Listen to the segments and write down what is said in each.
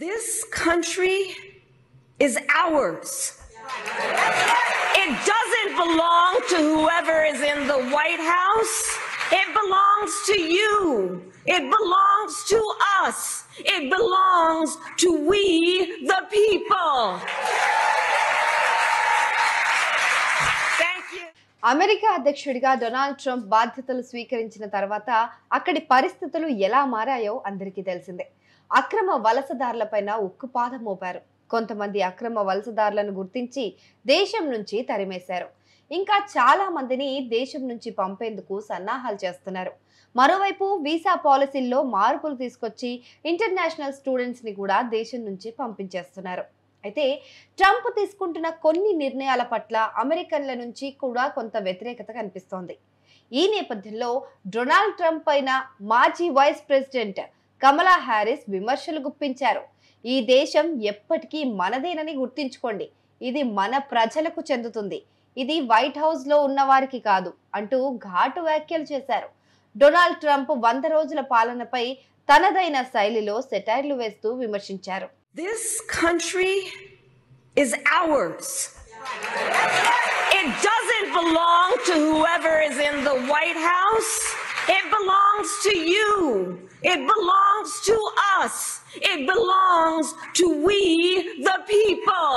This country is ours. It doesn't belong to whoever is in the White House. It belongs to you. It belongs to us. It belongs to we, the people. Thank you. America అధ్యక్షుడిగా Donald Trump బాధ్యతలు స్వీకరించిన తర్వాత అక్కడి పరిస్థితులు ఎలా మారాయో అందరికీ తెలిసిందే. అక్రమ వలసదారులపైన ఉక్కుపాదం మోపారు. కొంతమంది అక్రమ వలసదారులను గుర్తించి దేశం నుంచి తరిమేశారు. ఇంకా చాలా మందిని దేశం నుంచి పంపేందుకు సన్నాహాలు చేస్తున్నారు. మరోవైపు వీసా పాలసీల్లో మార్పులు తీసుకొచ్చి ఇంటర్నేషనల్ స్టూడెంట్స్ ని కూడా దేశం నుంచి పంపించేస్తున్నారు. అయితే ట్రంప్ తీసుకుంటున్న కొన్ని నిర్ణయాల పట్ల అమెరికన్ల నుంచి కూడా కొంత వ్యతిరేకత కనిపిస్తోంది. ఈ నేపథ్యంలో డొనాల్డ్ ట్రంప్ పైన మాజీ వైస్ ప్రెసిడెంట్ కమలా హ్యారిస్ విమర్శలు గుప్పించారు. ఈ దేశం ఎప్పటికీ మనదేనని గుర్తించుకోండి, ఇది మన ప్రజలకు చెందుతుంది, ఇది వైట్ హౌస్ లో ఉన్న వారికి కాదు అంటూ ఘాటు వ్యాఖ్యలు చేశారు. డొనాల్డ్ ట్రంప్ 100 రోజుల పాలనపై తనదైన శైలిలో సెటైర్లు వేస్తూ విమర్శించారు. This country is ours. It doesn't belong to whoever is in the White House. It belongs to you. It belongs to us. It belongs to we, the people.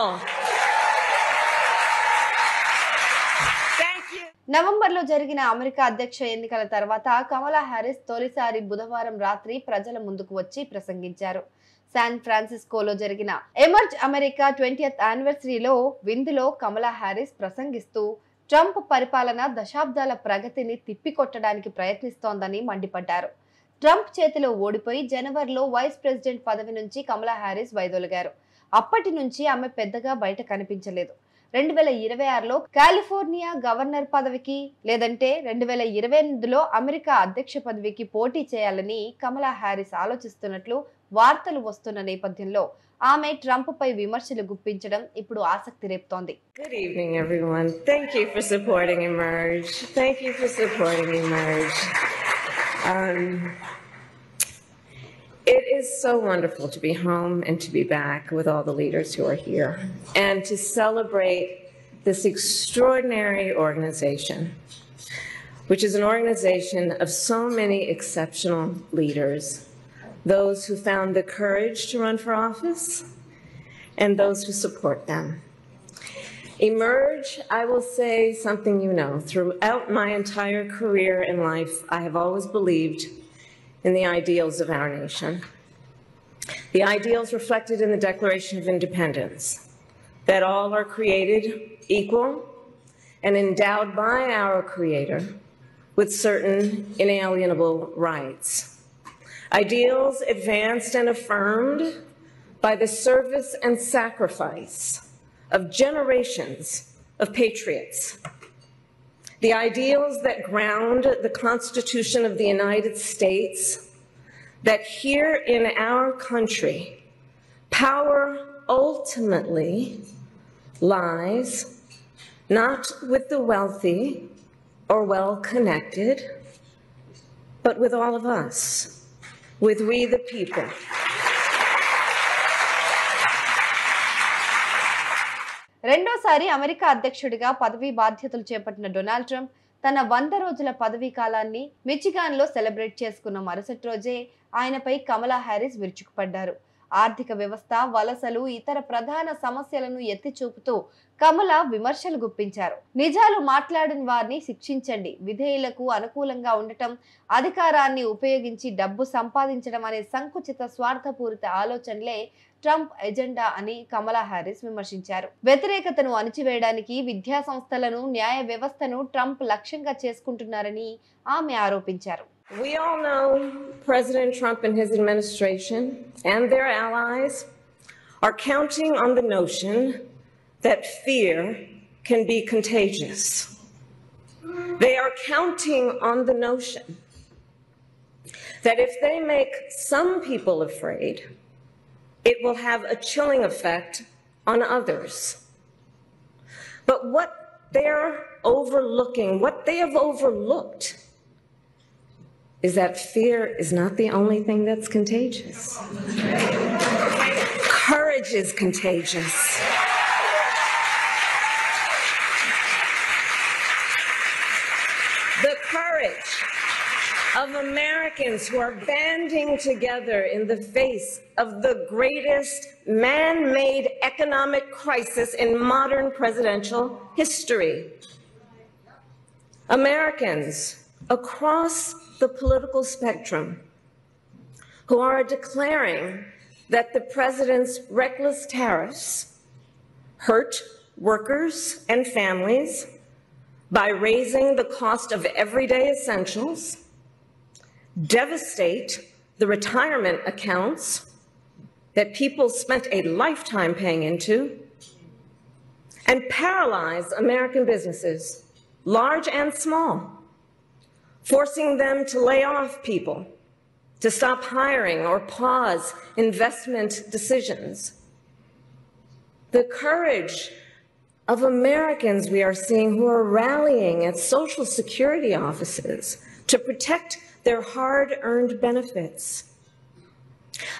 Thank you. నవంబర్లో జరిగిన America అధ్యక్ష ఎన్నికల తర్వాత కమలా Harris తొలిసారి బుధవారం రాత్రి ప్రజల ముందుకు వచ్చి ప్రసంగించారు. శాన్ ఫ్రాన్సిస్కోలో జరిగిన ఎమర్జ్ అమెరికా 20th యానివర్సరీలో విందులో కమలా హ్యారిస్ ప్రసంగిస్తూ ట్రంప్ పరిపాలన దశాబ్దాల ప్రగతిని తిప్పికొట్టడానికి ప్రయత్నిస్తోందని మండిపడ్డారు. ట్రంప్ చేతిలో ఓడిపోయి జనవరిలో వైస్ ప్రెసిడెంట్ పదవి నుంచి కమలా హ్యారిస్ వైదొలిగారు. అప్పటి నుంచి ఆమె పెద్దగా బయట కనిపించలేదు. 2026లో కాలిఫోర్నియా గవర్నర్ పదవికి లేదంటే 2028లో అమెరికా అధ్యక్ష పదవికి పోటీ చేయాలని కమలా హ్యారిస్ ఆలోచిస్తున్నట్లు వార్తలు వస్తున్న నేపథ్యంలో ఆమె ట్రంప్ పై విమర్శలు గుప్పించడం ఇప్పుడు ఆసక్తి రేపుతోంది. Good evening, everyone. Thank you for supporting Emerge. Thank you for supporting Emerge. It is so wonderful to be home and to be back with all the leaders who are here and to celebrate this extraordinary organization, which is an organization of so many exceptional leaders, those who found the courage to run for office and those who support them. Emerge, I will say something you know. Throughout my entire career in life, I have always believed in the ideals of our nation. The ideals reflected in the Declaration of Independence, that all are created equal and endowed by our Creator with certain inalienable rights. Ideals advanced and affirmed by the service and sacrifice of generations of patriots. The ideals that ground the Constitution of the United States, that here in our country, power ultimately lies not with the wealthy or well-connected, but with all of us, with we the people. రెండోసారి America అధ్యక్షుడిగా పదవీ బాధ్యతలు చేపట్టిన Donald Trump తన 100 రోజుల పదవీ కాలాన్ని Michigan లో సెలబ్రేట్ చేసుకున్న మరుసటి రోజే ఆయనపై కమలా హ్యారిస్ విరుచుకుపడ్డారు. ఆర్థిక వ్యవస్థ, వలసలు, ఇతర ప్రధాన సమస్యలను ఎత్తి చూపుతూ కమల విమర్శలు గుప్పించారు. నిజాలు మాట్లాడని వారిని శిక్షించండి, విధేయులకు అనుకూలంగా ఉండటం, అధికారాన్ని ఉపయోగించి డబ్బు సంపాదించడం అనే సంకుచిత స్వార్థపూరిత ఆలోచనలే ట్రంప్ ఎజెండా అని కమలా హ్యారిస్ విమర్శించారు. వ్యతిరేకతను అణిచివేయడానికి విద్యా సంస్థలను, న్యాయ వ్యవస్థను ట్రంప్ లక్ష్యంగా చేసుకుంటున్నారని ఆమె ఆరోపించారు. We all know President Trump and his administration and their allies are counting on the notion that fear can be contagious. They are counting on the notion that if they make some people afraid, it will have a chilling effect on others. But what they're overlooking, what they have overlooked, is that fear is not the only thing that's contagious. is contagious. The courage of Americans who are banding together in the face of the greatest man-made economic crisis in modern presidential history. Americans across the political spectrum who are declaring that the president's reckless tariffs hurt workers and families by raising the cost of everyday essentials, devastate the retirement accounts that people spent a lifetime paying into, and paralyze American businesses, large and small, forcing them to lay off people, to stop hiring or pause investment decisions. The courage of Americans we are seeing who are rallying at Social Security offices to protect their hard-earned benefits.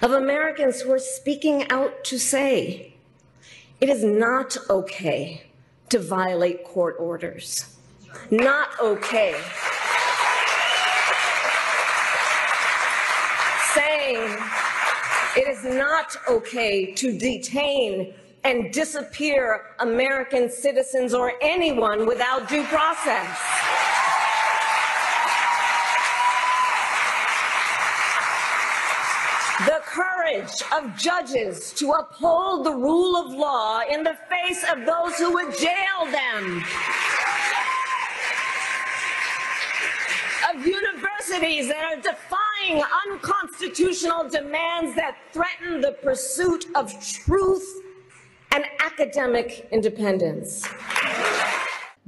Of Americans who are speaking out to say, it is not okay to violate court orders. Not okay. Saying it is not okay to detain and disappear American citizens or anyone without due process. The courage of judges to uphold the rule of law in the face of those who would jail them. Of universities that are defying unconstitutional demands that threaten the pursuit of truth and academic independence.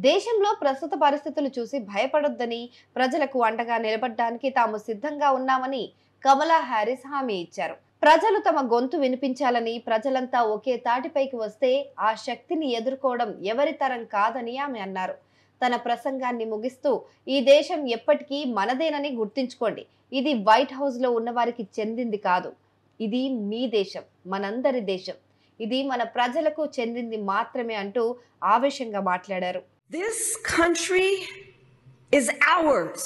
దేశంలో ప్రస్తుత పరిస్థితులు చూసి భయపడొద్దని, ప్రజలకు అండగా నిలబడడానికి తాము సిద్ధంగా ఉన్నామని కమలా హ్యారిస్ హామీ ఇచ్చారు. ప్రజలు తమ గొంతు వినిపించాలని, ప్రజలంతా ఒకే తాటిపైకి వస్తే ఆ శక్తిని ఎదుర్కోవడం ఎవరి తరం కాదని ఆమె అన్నారు. తన ప్రసంగాన్ని ముగిస్తూ, ఈ దేశం ఎప్పటికీ మనదేనని గుర్తుంచుకోండి. ఇది వైట్ హౌస్ లో ఉన్న వారికి చెందింది కాదు. ఇది మీ దేశం, మనందరి దేశం. ఇది మన ప్రజలకు చెందింది మాత్రమే అంటూ ఆవేశంగా మాట్లాడారు. This country is ours.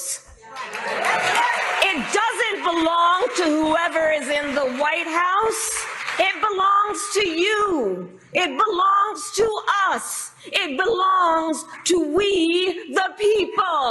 It doesn't belong to whoever is in the White House. It belongs to you. It belongs to us. It belongs to we, the people.